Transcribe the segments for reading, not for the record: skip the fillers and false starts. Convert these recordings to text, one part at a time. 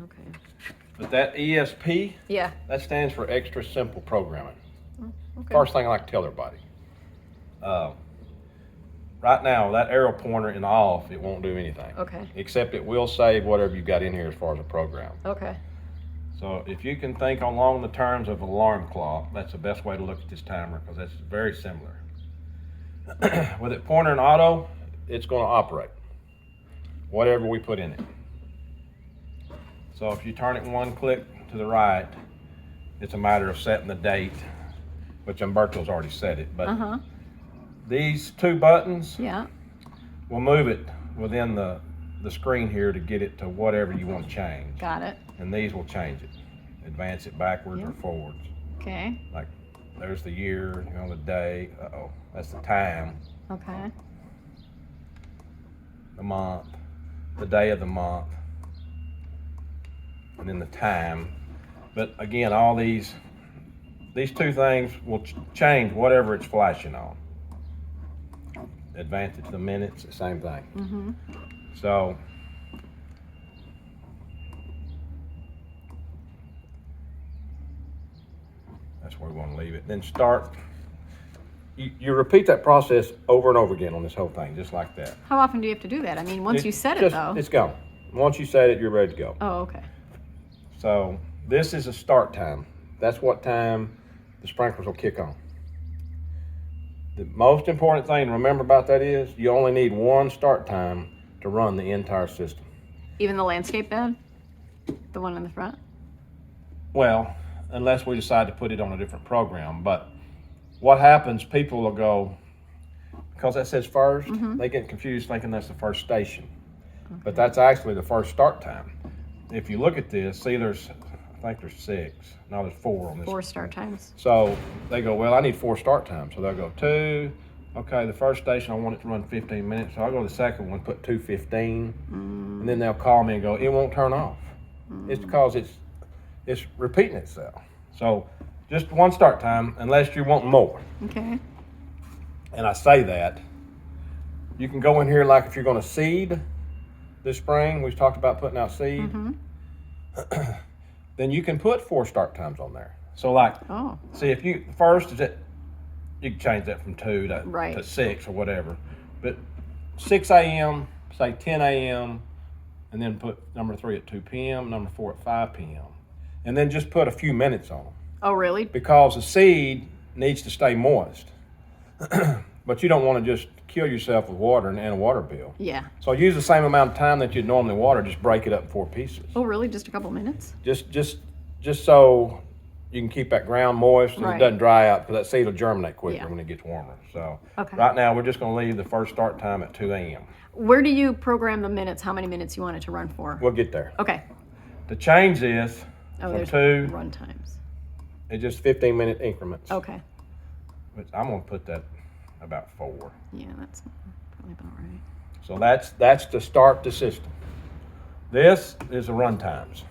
Okay. But that ESP, Yeah. that stands for extra simple programming. Okay. First thing I like to tell everybody. Right now, that arrow pointer in the off, it won't do anything. Okay. Except it will save whatever you got in here as far as a program. Okay. So if you can think along the terms of alarm clock, that's the best way to look at this timer because that's very similar. With it pointer and auto, it's going to operate whatever we put in it. So if you turn it one click to the right, it's a matter of setting the date, which Umberto's already set it. But these two buttons, Yeah. we'll move it within the screen here to get it to whatever you want to change. Got it. And these will change it. Advance it backwards or forwards. Okay. Like there's the year, the day. That's the time. Okay. The month, the day of the month, and then the time. But again, all these two things will change whatever it's flashing on. Advance it to the minutes, the same thing. So that's where we want to leave it. Then start. You repeat that process over and over again on this whole thing, just like that. How often do you have to do that? I mean, once you set it, though. It's gone. Once you set it, you're ready to go. Oh, okay. So this is a start time. That's what time the sprinklers will kick on. The most important thing to remember about that is you only need one start time to run the entire system. Even the landscape bed? The one in the front? Well, unless we decide to put it on a different program. But what happens, people will go, because that says first, they get confused thinking that's the first station. Okay. But that's actually the first start time. If you look at this, see I think there's 6. No, there's 4 on this. 4 start times. So they go, well, I need 4 start times. So they'll go 2. Okay, the first station, I want it to run 15 minutes. So I'll go to the second one, put 2:15. And then they'll call me and go, it won't turn off. It's because it's repeating itself. So just one start time, unless you want more. Okay. And I say that. You can go in here like if you're going to seed this spring. We've talked about putting out seed. Then you can put 4 start times on there. So like, see if you, first is it, you can change that from 2 to 6 or whatever. But 6 a.m., say 10 a.m., and then put number 3 at 2 p.m., number 4 at 5 p.m. And then just put a few minutes on them. Oh, really? Because the seed needs to stay moist. But you don't want to just kill yourself with water and a water bill. Yeah. So use the same amount of time that you'd normally water, just break it up in 4 pieces. Oh, really? Just a couple minutes? Just so you can keep that ground moist and it doesn't dry out, because that seed will germinate quicker when it gets warmer. So right now we're just going to leave the first start time at 2 a.m. Where do you program the minutes, how many minutes you want it to run for? We'll get there. Okay. To change this from there's 2, run times. It's just 15-minute increments. Okay. Which I'm going to put that about 4. Yeah, that's probably about right. So that's to start the system. This is the run times.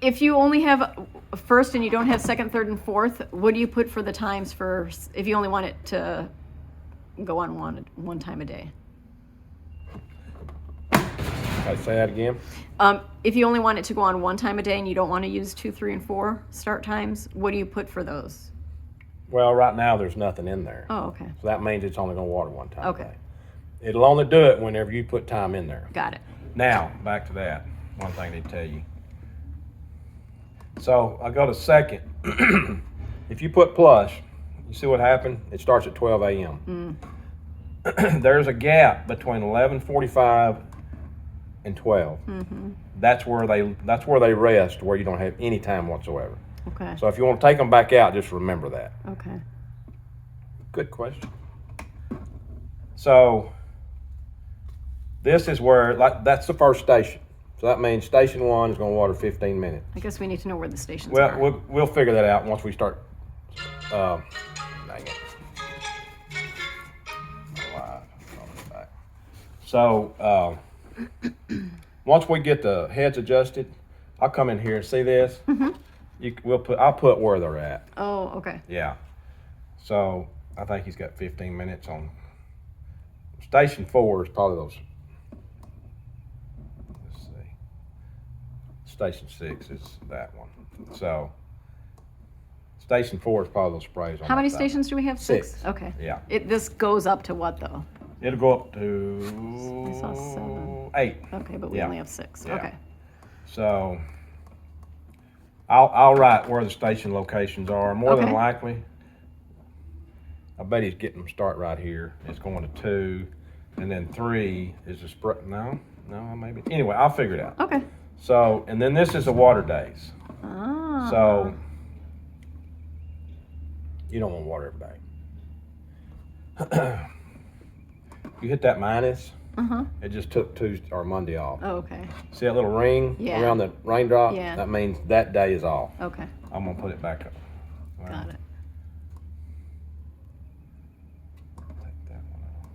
If you only have first and you don't have second, third, and fourth, what do you put for the times for if you only want it to go on one time a day? Okay, say that again. If you only want it to go on one time a day and you don't want to use 2, 3, and 4 start times, what do you put for those? Well, right now there's nothing in there. Oh, okay. So that means it's only going to water one time Okay. a day. It'll only do it whenever you put time in there. Got it. Now, back to that. One thing I need to tell you. So I go to second. If you put plus, you see what happened? It starts at 12 a.m. There's a gap between 11:45 and 12. That's where they rest, where you don't have any time whatsoever. Okay. So if you want to take them back out, just remember that. Okay. Good question. So this is where, that's the first station. So that means station 1 is going to water 15 minutes. I guess we need to know where the stations are. Well, we'll figure that out once we start. Dang it. So once we get the heads adjusted, I'll come in here and see this. I'll put where they're at. Oh, okay. Yeah. So I think he's got 15 minutes on. Station 4 is probably those. Let's see. Station 6 is that one. So Station 4 is probably those sprays on How many that side. stations do we have? Six. Okay. Yeah. This goes up to what though? It'll go up I saw to 7. 8. Okay, but we Yeah. only have 6. Yeah. Okay. So I'll write where the station locations are. More than Okay. likely, I bet he's getting them start right here. It's going to 2, and then 3 is the spray. No, maybe. Anyway, I'll figure it out. Okay. So, and then this is the water days. Ah. So you don't want water every day. You hit that minus, Uh-huh. it just took Tuesday or Monday off. Oh, okay. See that little ring Yeah. around the raindrop? Yeah. That means that day is off. Okay. I'm gonna put it back up. Got it. Take that one out.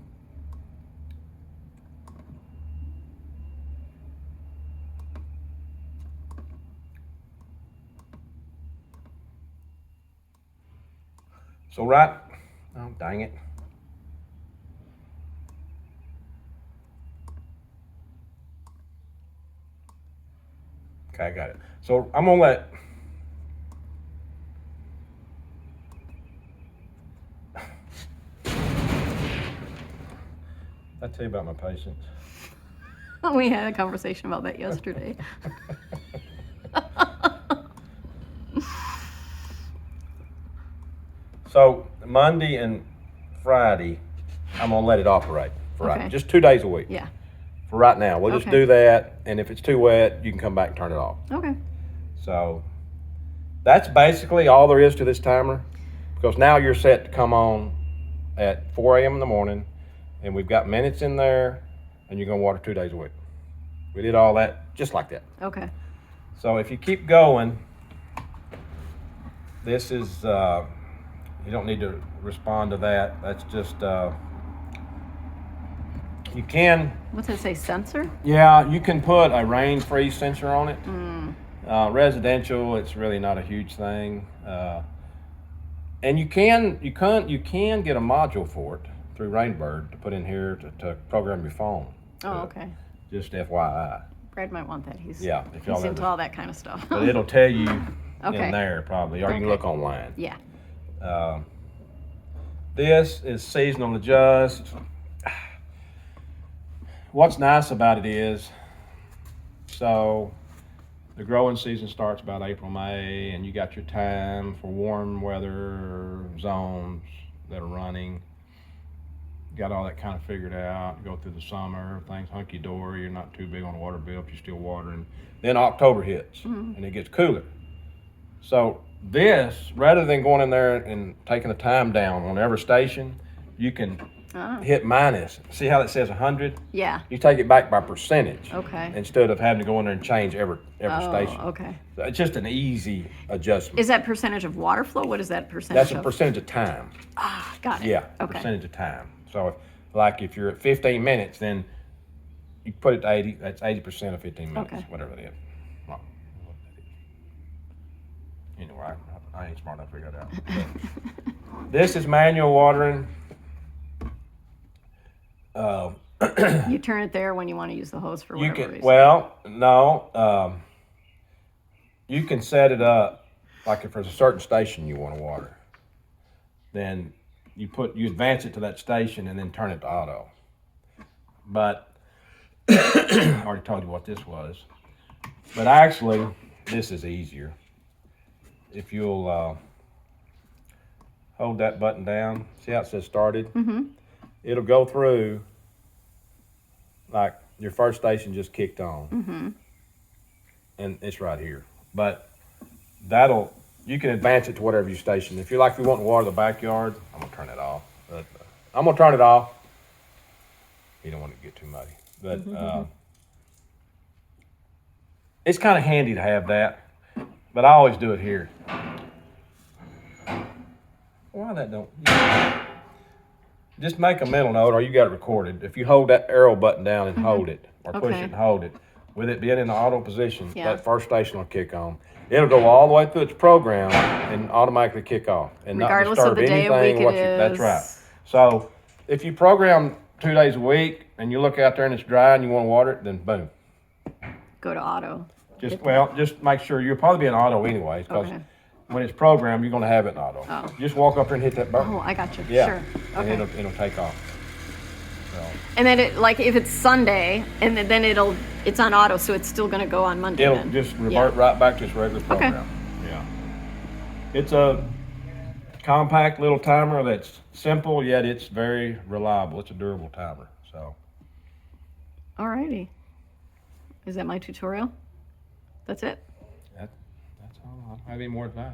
So right, oh dang it. Okay, I got it. So I'm gonna let. I tell you about my patience. We had a conversation about that yesterday. So Monday and Friday, I'm gonna let it operate for Okay. right, just 2 days a week. Yeah. For right now, we'll just Okay. do that, and if it's too wet, you can come back and turn it off. Okay. So that's basically all there is to this timer, because now you're set to come on at 4 a.m. in the morning, and we've got minutes in there, and you're gonna water 2 days a week. We did all that just like that. Okay. So if you keep going, this is, you don't need to respond to that. That's just, you can, What's it say? Sensor? yeah, you can put a rain freeze sensor on it. Residential, it's really not a huge thing. And you can get a module for it through Rainbird to put in here to program your phone. Oh, okay. Just FYI. Brad might want that. He's Yeah, if y'all he's into ever- all that kind of stuff. But it'll tell you Okay. in there probably, or you can Okay. look online. Yeah. This is seasonal adjust. What's nice about it is, so the growing season starts about April, May, and you got your time for warm weather zones that are running. Got all that kind of figured out. Go through the summer, everything's hunky dory. You're not too big on the water bill if you're still watering. Then October hits and it gets cooler. So this, rather than going in there and taking the time down on every station, you can Ah. hit minus. See how it says 100? Yeah. You take it back by percentage Okay. instead of having to go in there and change every Oh, station. okay. So it's just an easy adjustment. Is that percentage of water flow? What is that percentage That's a of? percentage of time. Ah, got it. Yeah, Okay. percentage of time. So, if you're at 15 minutes, then you put it to 80. That's 80% of 15 minutes, Okay. whatever that is. Well, what that is. Anyway, I ain't smart enough to figure it out. But this is manual watering. You turn it there when you want to use the hose for You whatever can, reason. well, no, you can set it up like if there's a certain station you want to water, then you advance it to that station and then turn it to auto. But I already told you what this was. But actually, this is easier. If you'll hold that button down, see how it says started? Mm-hmm. It'll go through like your first station just kicked on. Mm-hmm. And it's right here. But you can advance it to whatever you station. If you want to water the backyard, I'm gonna turn it off. I'm gonna turn it off. You don't want it to get too muddy. But it's kind of handy to have that. But I always do it here. Why that don't? Just make a mental note, or you got it recorded. If you hold that arrow button down and hold it, or push Okay. it and hold it, with it being in the auto position, Yeah. that first station will kick on. It'll go all the way through its program and automatically kick off, and Regardless not of disturb the day of anything. week it That's is. right. So if you program 2 days a week and you look out there and it's dry and you want to water it, then boom, Go to auto. Just make sure you'll probably be in auto anyways, because Okay. when it's programmed, you're gonna have it in auto. Oh. Just walk up there and hit that button. Oh, I got you. Yeah. Sure. And Okay. it'll take off. So, And then it, like if it's Sunday, and then it's on auto, so it's still gonna go on Monday. it'll then. just Yeah. revert right back to its regular program. Yeah. It's a compact little timer that's simple, yet it's very reliable. It's a durable timer. So, Alrighty. Is that my tutorial? That's it. that's all. I don't have any more advice.